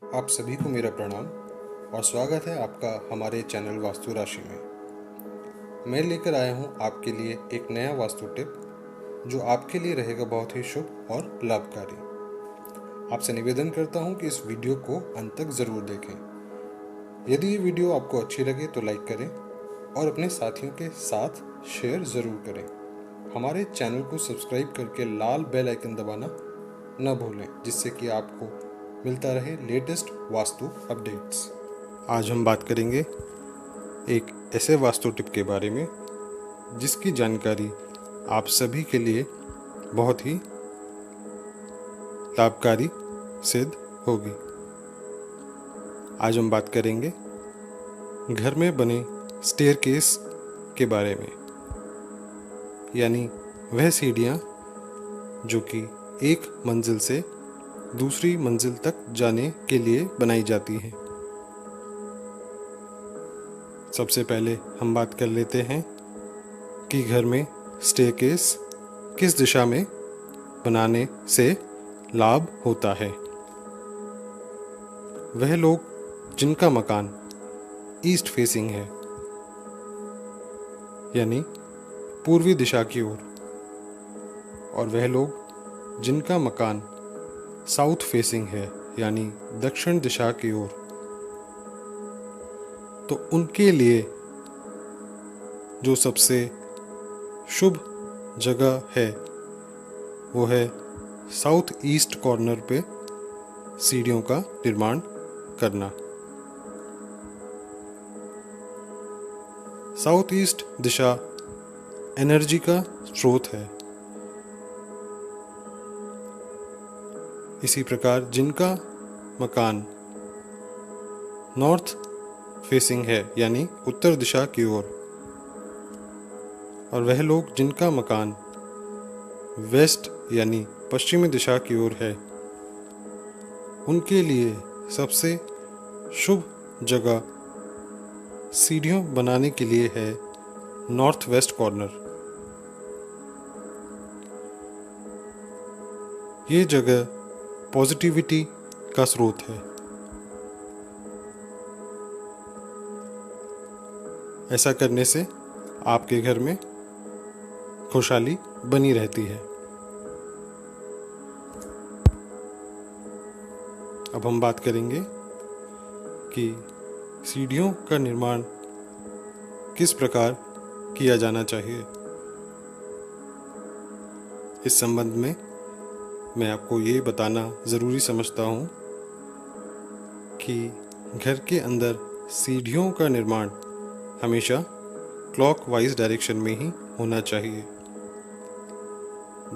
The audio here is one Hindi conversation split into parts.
आप सभी को मेरा प्रणाम और स्वागत है आपका हमारे चैनल वास्तु राशि में। मैं लेकर आया हूँ आपके लिए एक नया वास्तु टिप जो आपके लिए रहेगा बहुत ही शुभ और लाभकारी। आपसे निवेदन करता हूँ कि इस वीडियो को अंत तक ज़रूर देखें। यदि ये वीडियो आपको अच्छी लगे तो लाइक करें और अपने साथियों के साथ शेयर ज़रूर करें। हमारे चैनल को सब्सक्राइब करके लाल बेल आइकन दबाना न भूलें, जिससे कि आपको मिलता रहे लेटेस्ट वास्तु अपडेट्स। आज हम बात करेंगे एक ऐसे वास्तु टिप के बारे में जिसकी जानकारी आप सभी के लिए बहुत ही लाभकारी सिद्ध होगी। आज हम बात करेंगे घर में बने स्टेयरकेस के बारे में, यानी वह सीढ़ियाँ जो कि एक मंजिल से दूसरी मंजिल तक जाने के लिए बनाई जाती हैं। सबसे पहले हम बात कर लेते हैं कि घर में स्टेयरकेस किस दिशा में बनाने से लाभ होता है। वह लोग जिनका मकान ईस्ट फेसिंग है, यानी पूर्वी दिशा की ओर, और वह लोग जिनका मकान साउथ फेसिंग है, यानी दक्षिण दिशा की ओर, तो उनके लिए जो सबसे शुभ जगह है वो है साउथ ईस्ट कॉर्नर पे सीढ़ियों का निर्माण करना। साउथ ईस्ट दिशा एनर्जी का स्रोत है। इसी प्रकार जिनका मकान नॉर्थ फेसिंग है, यानी उत्तर दिशा की ओर, और वह लोग जिनका मकान वेस्ट यानी पश्चिमी दिशा की ओर है, उनके लिए सबसे शुभ जगह सीढ़ियों बनाने के लिए है नॉर्थ वेस्ट कॉर्नर। ये जगह पॉजिटिविटी का स्रोत है। ऐसा करने से आपके घर में खुशहाली बनी रहती है। अब हम बात करेंगे कि सीढ़ियों का निर्माण किस प्रकार किया जाना चाहिए। इस संबंध में मैं आपको ये बताना ज़रूरी समझता हूँ कि घर के अंदर सीढ़ियों का निर्माण हमेशा क्लॉकवाइज डायरेक्शन में ही होना चाहिए।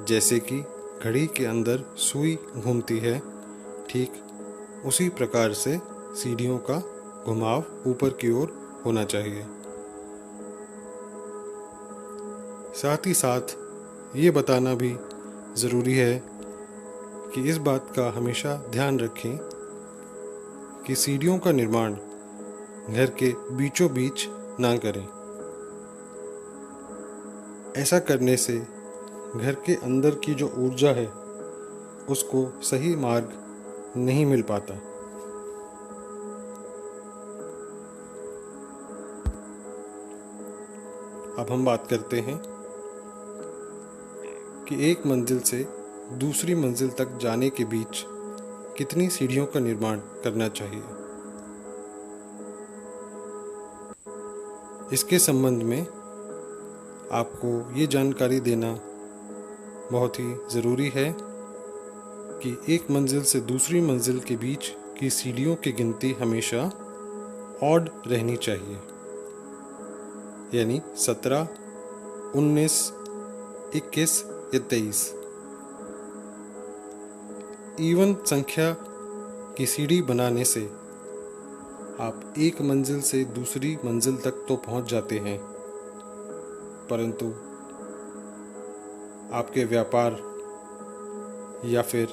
जैसे कि घड़ी के अंदर सुई घूमती है, ठीक उसी प्रकार से सीढ़ियों का घुमाव ऊपर की ओर होना चाहिए। साथ ही साथ ये बताना भी ज़रूरी है कि इस बात का हमेशा ध्यान रखें कि सीढ़ियों का निर्माण घर के बीचों बीच ना करें। ऐसा करने से घर के अंदर की जो ऊर्जा है उसको सही मार्ग नहीं मिल पाता। अब हम बात करते हैं कि एक मंजिल से दूसरी मंजिल तक जाने के बीच कितनी सीढ़ियों का निर्माण करना चाहिए। इसके संबंध में आपको ये जानकारी देना बहुत ही ज़रूरी है कि एक मंजिल से दूसरी मंजिल के बीच की सीढ़ियों की गिनती हमेशा ऑड रहनी चाहिए, यानी 17, 19, 21 या 23। इवन संख्या की सीढ़ी बनाने से आप एक मंजिल से दूसरी मंजिल तक तो पहुंच जाते हैं, परंतु आपके व्यापार या फिर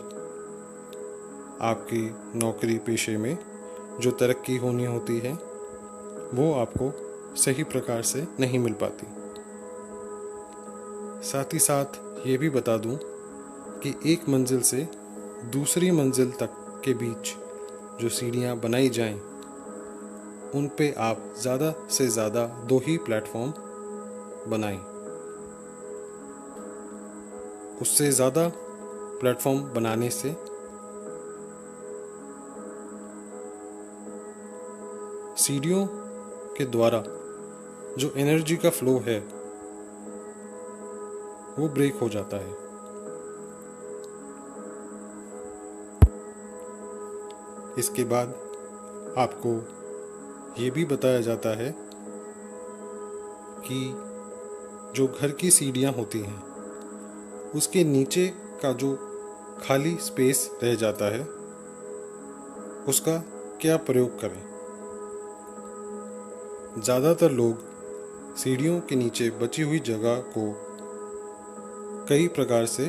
आपकी नौकरी पेशे में जो तरक्की होनी होती है वो आपको सही प्रकार से नहीं मिल पाती। साथ ही साथ ये भी बता दूं कि एक मंजिल से दूसरी मंजिल तक के बीच जो सीढ़ियाँ बनाई जाएं, उन पे आप ज़्यादा से ज़्यादा 2 ही प्लेटफॉर्म बनाएं। उससे ज़्यादा प्लेटफॉर्म बनाने से सीढ़ियों के द्वारा जो एनर्जी का फ्लो है वो ब्रेक हो जाता है। इसके बाद आपको ये भी बताया जाता है कि जो घर की सीढ़ियाँ होती हैं उसके नीचे का जो खाली स्पेस रह जाता है उसका क्या प्रयोग करें। ज़्यादातर लोग सीढ़ियों के नीचे बची हुई जगह को कई प्रकार से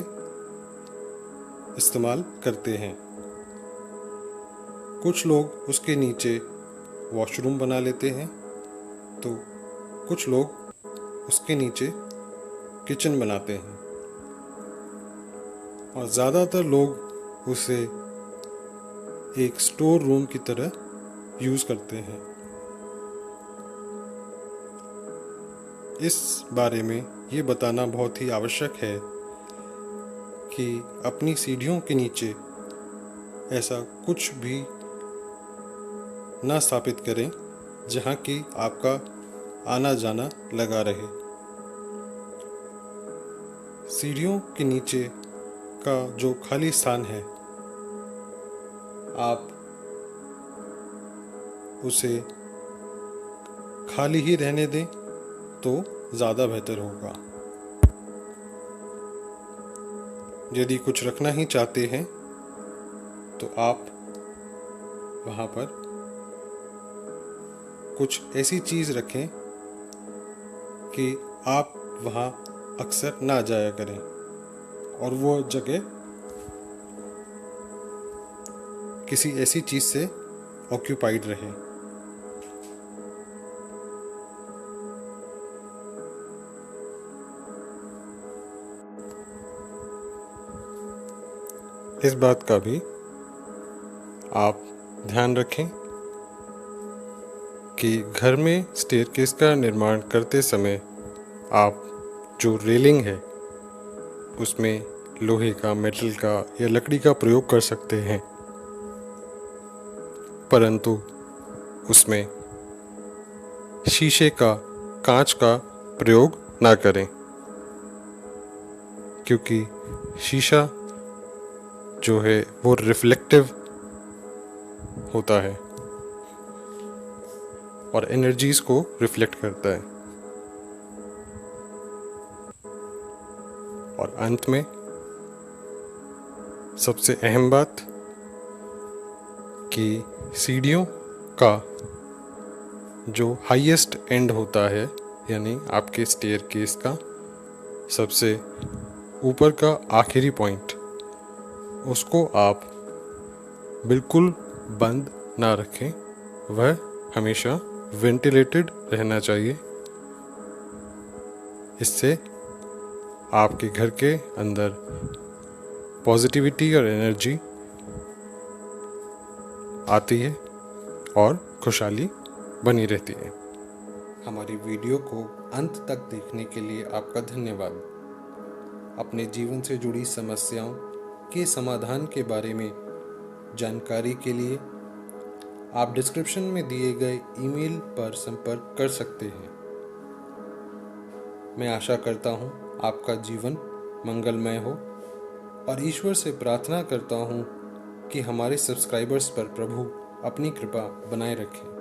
इस्तेमाल करते हैं। कुछ लोग उसके नीचे वॉशरूम बना लेते हैं, तो कुछ लोग उसके नीचे किचन बनाते हैं और ज़्यादातर लोग उसे एक स्टोर रूम की तरह यूज़ करते हैं। इस बारे में ये बताना बहुत ही आवश्यक है कि अपनी सीढ़ियों के नीचे ऐसा कुछ भी ना स्थापित करें जहाँ कि आपका आना जाना लगा रहे। सीढ़ियों के नीचे का जो खाली स्थान है आप उसे खाली ही रहने दें तो ज़्यादा बेहतर होगा। यदि कुछ रखना ही चाहते हैं तो आप वहाँ पर कुछ ऐसी चीज़ रखें कि आप वहाँ अक्सर ना जाया करें और वो जगह किसी ऐसी चीज़ से ऑक्यूपाइड रहे। इस बात का भी आप ध्यान रखें कि घर में स्टेयरकेस का निर्माण करते समय आप जो रेलिंग है उसमें लोहे का, मेटल का या लकड़ी का प्रयोग कर सकते हैं, परंतु उसमें शीशे का, कांच का प्रयोग ना करें, क्योंकि शीशा जो है वो रिफ्लेक्टिव होता है और एनर्जीज को रिफ्लेक्ट करता है। और अंत में सबसे अहम बात कि सीढ़ियों का जो हाईएस्ट एंड होता है, यानी आपके स्टेयरकेस का सबसे ऊपर का आखिरी पॉइंट, उसको आप बिल्कुल बंद ना रखें। वह हमेशा वेंटिलेटेड रहना चाहिए। इससे आपके घर के अंदर पॉजिटिविटी और एनर्जी आती है और खुशहाली बनी रहती है। हमारी वीडियो को अंत तक देखने के लिए आपका धन्यवाद। अपने जीवन से जुड़ी समस्याओं के समाधान के बारे में जानकारी के लिए आप डिस्क्रिप्शन में दिए गए ईमेल पर संपर्क कर सकते हैं। मैं आशा करता हूँ आपका जीवन मंगलमय हो और ईश्वर से प्रार्थना करता हूँ कि हमारे सब्सक्राइबर्स पर प्रभु अपनी कृपा बनाए रखें।